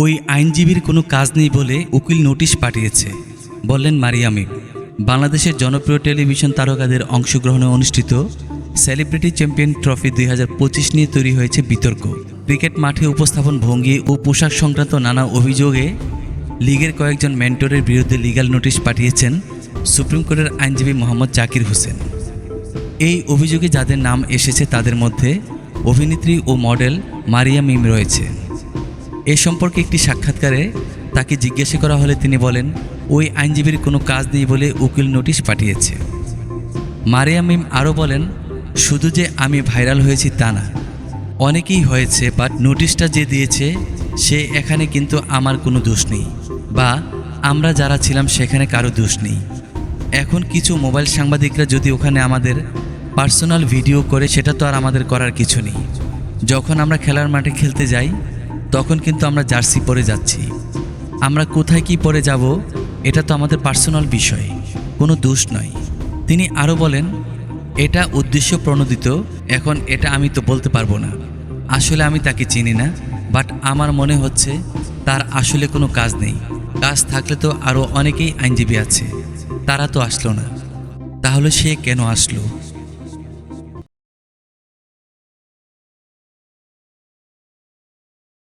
ওই আইনজীবীর কোনো কাজ নেই বলে উকিল নোটিশ পাঠিয়েছে, বললেন মারিয়া মিম। বাংলাদেশের জনপ্রিয় টেলিভিশন তারকাদের অংশগ্রহণে অনুষ্ঠিত সেলিব্রিটি চ্যাম্পিয়ন ট্রফি 2025 নিয়ে তৈরি হয়েছে বিতর্ক। ক্রিকেট মাঠে উপস্থাপন ভঙ্গি ও পোশাক সংক্রান্ত নানা অভিযোগে লিগের কয়েকজন মেন্টরের বিরুদ্ধে লিগ্যাল নোটিশ পাঠিয়েছেন সুপ্রিম কোর্টের আইনজীবী মোহাম্মদ জাকির হোসেন। এই অভিযোগে যাদের নাম এসেছে তাদের মধ্যে অভিনেত্রী ও মডেল মারিয়া মিম রয়েছে। এ সম্পর্কে একটি সাক্ষাৎকারে তাকে জিজ্ঞাসা করা হলে তিনি বলেন, ওই আইনজীবীর কোনো কাজ নেই বলে উকিল নোটিশ পাঠিয়েছে। মারিয়া মিম আরও বলেন, শুধু যে আমি ভাইরাল হয়েছি তা না, অনেকেই হয়েছে, বাট নোটিশটা যে দিয়েছে সে এখানে কিন্তু আমার কোনো দোষ নেই, বা আমরা যারা ছিলাম সেখানে কারো দোষ নেই। এখন কিছু মোবাইল সাংবাদিকরা যদি ওখানে আমাদের পার্সোনাল ভিডিও করে, সেটা তো আর আমাদের করার কিছু নেই। যখন আমরা খেলার মাঠে খেলতে যাই তখন কিন্তু আমরা জার্সি পরে যাচ্ছি, আমরা কোথায় কি পরে যাব এটা তো আমাদের পার্সোনাল বিষয়, কোনো দোষ নয়। তিনি আরও বলেন, এটা উদ্দেশ্য প্রণোদিত, এখন এটা আমি তো বলতে পারবো না, আসলে আমি তাকে চিনি না, বাট আমার মনে হচ্ছে তার আসলে কোনো কাজ নেই। কাজ থাকলে তো আরও অনেকেই আইনজীবী আছে, তারা তো আসলো না, তাহলে সে কেন আসলো?